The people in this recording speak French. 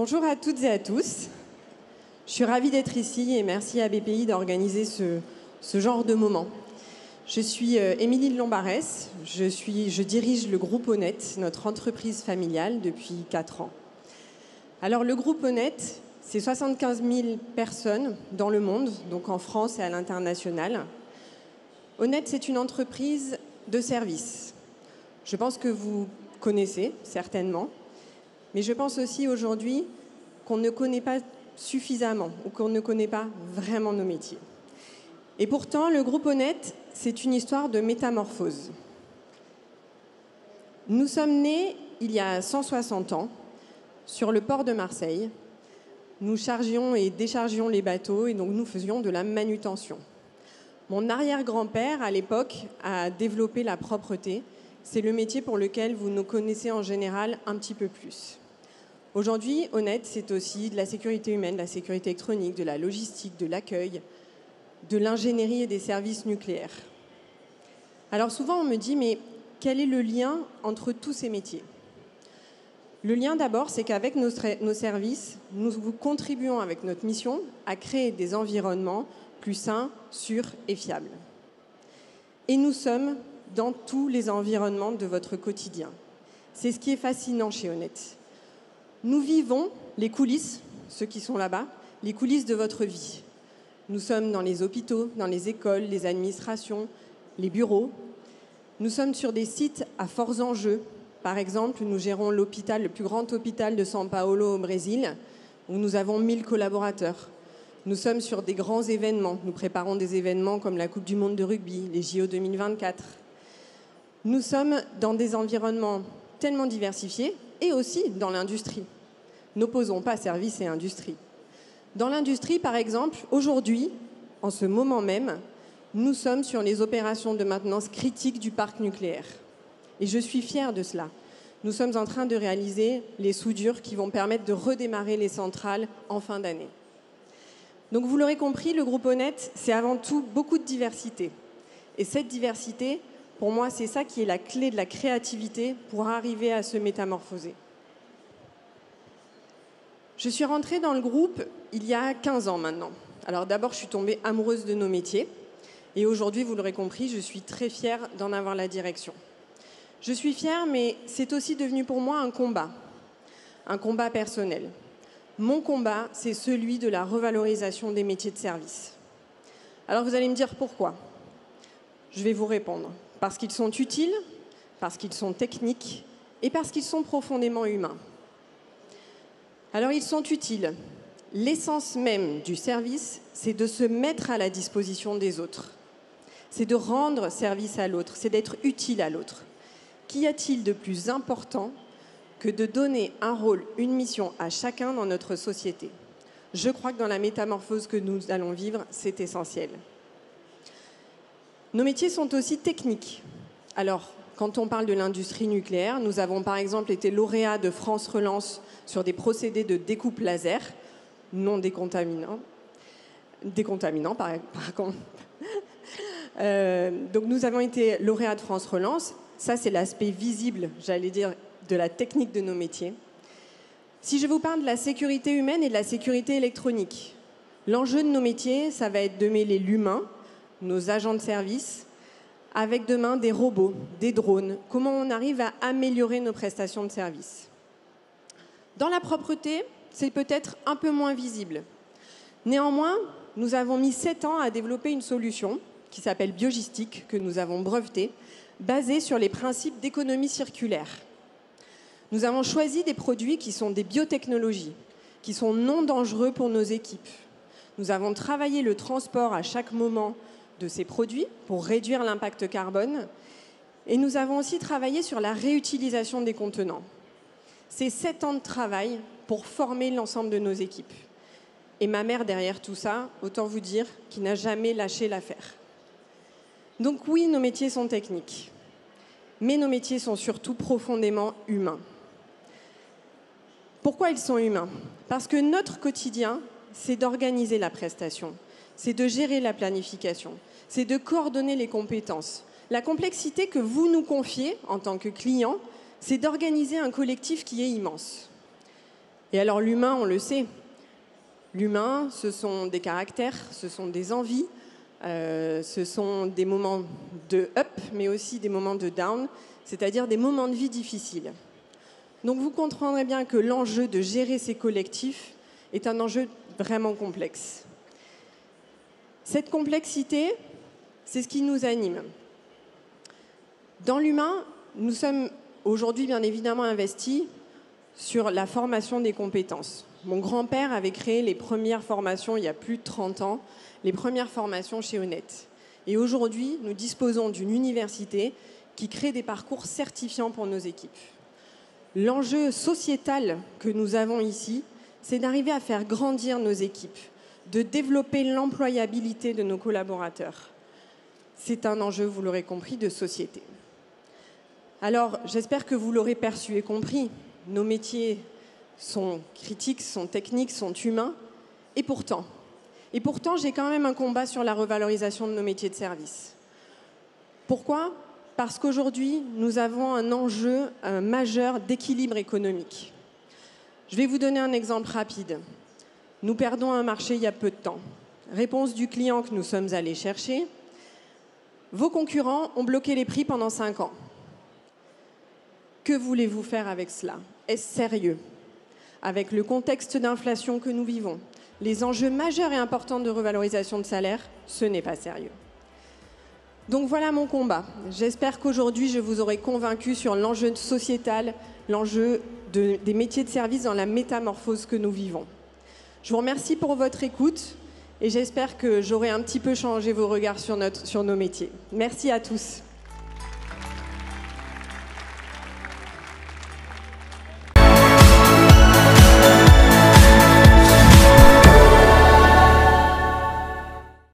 Bonjour à toutes et à tous. Je suis ravie d'être ici et merci à BPI d'organiser ce genre de moment. Je suis Émilie de Lombarès, je dirige le groupe Honnête, notre entreprise familiale, depuis 4 ans. Alors le groupe Honnête, c'est 75 000 personnes dans le monde, donc en France et à l'international. Honnête, c'est une entreprise de service. Je pense que vous connaissez certainement. Mais je pense aussi aujourd'hui qu'on ne connaît pas suffisamment ou qu'on ne connaît pas vraiment nos métiers. Et pourtant, le groupe Honnête, c'est une histoire de métamorphose. Nous sommes nés il y a 160 ans sur le port de Marseille. Nous chargions et déchargions les bateaux et donc nous faisions de la manutention. Mon arrière-grand-père, à l'époque, a développé la propreté. C'est le métier pour lequel vous nous connaissez en général un petit peu plus. Aujourd'hui, Honnête, c'est aussi de la sécurité humaine, de la sécurité électronique, de la logistique, de l'accueil, de l'ingénierie et des services nucléaires. Alors souvent, on me dit, mais quel est le lien entre tous ces métiers ? Le lien d'abord, c'est qu'avec nos services, nous contribuons avec notre mission à créer des environnements plus sains, sûrs et fiables. Et nous sommes dans tous les environnements de votre quotidien. C'est ce qui est fascinant chez Honnête. Nous vivons les coulisses, ceux qui sont là-bas, les coulisses de votre vie. Nous sommes dans les hôpitaux, dans les écoles, les administrations, les bureaux. Nous sommes sur des sites à forts enjeux. Par exemple, nous gérons l'hôpital, le plus grand hôpital de São Paulo au Brésil, où nous avons 1000 collaborateurs. Nous sommes sur des grands événements. Nous préparons des événements comme la Coupe du Monde de rugby, les JO 2024. Nous sommes dans des environnements tellement diversifiés et aussi dans l'industrie. N'opposons pas service et industrie. Dans l'industrie, par exemple, aujourd'hui, en ce moment même, nous sommes sur les opérations de maintenance critique du parc nucléaire. Et je suis fière de cela. Nous sommes en train de réaliser les soudures qui vont permettre de redémarrer les centrales en fin d'année. Donc vous l'aurez compris, le groupe Honnête, c'est avant tout beaucoup de diversité. Et cette diversité, pour moi, c'est ça qui est la clé de la créativité pour arriver à se métamorphoser. Je suis rentrée dans le groupe il y a 15 ans maintenant. Alors d'abord, je suis tombée amoureuse de nos métiers. Et aujourd'hui, vous l'aurez compris, je suis très fière d'en avoir la direction. Je suis fière, mais c'est aussi devenu pour moi un combat personnel. Mon combat, c'est celui de la revalorisation des métiers de service. Alors vous allez me dire pourquoi ? Je vais vous répondre. Parce qu'ils sont utiles, parce qu'ils sont techniques et parce qu'ils sont profondément humains. Alors ils sont utiles. L'essence même du service, c'est de se mettre à la disposition des autres. C'est de rendre service à l'autre, c'est d'être utile à l'autre. Qu'y a-t-il de plus important que de donner un rôle, une mission à chacun dans notre société ? Je crois que dans la métamorphose que nous allons vivre, c'est essentiel. Nos métiers sont aussi techniques. Alors, quand on parle de l'industrie nucléaire, nous avons par exemple été lauréats de France Relance sur des procédés de découpe laser, non décontaminants. Décontaminants, par contre. Donc nous avons été lauréats de France Relance. Ça, c'est l'aspect visible, j'allais dire, de la technique de nos métiers. Si je vous parle de la sécurité humaine et de la sécurité électronique, l'enjeu de nos métiers, ça va être de mêler l'humain, nos agents de service, avec demain des robots, des drones, comment on arrive à améliorer nos prestations de service. Dans la propreté, c'est peut-être un peu moins visible. Néanmoins, nous avons mis 7 ans à développer une solution qui s'appelle Biogistique, que nous avons brevetée, basée sur les principes d'économie circulaire. Nous avons choisi des produits qui sont des biotechnologies, qui sont non dangereux pour nos équipes. Nous avons travaillé le transport à chaque moment de ces produits pour réduire l'impact carbone. Et nous avons aussi travaillé sur la réutilisation des contenants. C'est 7 ans de travail pour former l'ensemble de nos équipes. Et ma mère derrière tout ça, autant vous dire, qui n'a jamais lâché l'affaire. Donc oui, nos métiers sont techniques. Mais nos métiers sont surtout profondément humains. Pourquoi ils sont humains ? Parce que notre quotidien, c'est d'organiser la prestation, c'est de gérer la planification, c'est de coordonner les compétences. La complexité que vous nous confiez en tant que client, c'est d'organiser un collectif qui est immense. Et alors l'humain, on le sait, l'humain, ce sont des caractères, ce sont des envies, ce sont des moments de up, mais aussi des moments de down, c'est-à-dire des moments de vie difficiles. Donc vous comprendrez bien que l'enjeu de gérer ces collectifs est un enjeu vraiment complexe. Cette complexité, c'est ce qui nous anime. Dans l'humain, nous sommes aujourd'hui bien évidemment investis sur la formation des compétences. Mon grand-père avait créé les premières formations il y a plus de 30 ans, les premières formations chez Honnête. Et aujourd'hui, nous disposons d'une université qui crée des parcours certifiants pour nos équipes. L'enjeu sociétal que nous avons ici, c'est d'arriver à faire grandir nos équipes, de développer l'employabilité de nos collaborateurs. C'est un enjeu, vous l'aurez compris, de société. Alors, j'espère que vous l'aurez perçu et compris, nos métiers sont critiques, sont techniques, sont humains, et pourtant, j'ai quand même un combat sur la revalorisation de nos métiers de service. Pourquoi ? Parce qu'aujourd'hui, nous avons un enjeu majeur d'équilibre économique. Je vais vous donner un exemple rapide. Nous perdons un marché il y a peu de temps. Réponse du client que nous sommes allés chercher. Vos concurrents ont bloqué les prix pendant 5 ans. Que voulez-vous faire avec cela ? Est-ce sérieux ? Avec le contexte d'inflation que nous vivons, les enjeux majeurs et importants de revalorisation de salaire, ce n'est pas sérieux. Donc voilà mon combat. J'espère qu'aujourd'hui, je vous aurai convaincu sur l'enjeu sociétal, l'enjeu des métiers de service dans la métamorphose que nous vivons. Je vous remercie pour votre écoute et j'espère que j'aurai un petit peu changé vos regards sur nos métiers. Merci à tous.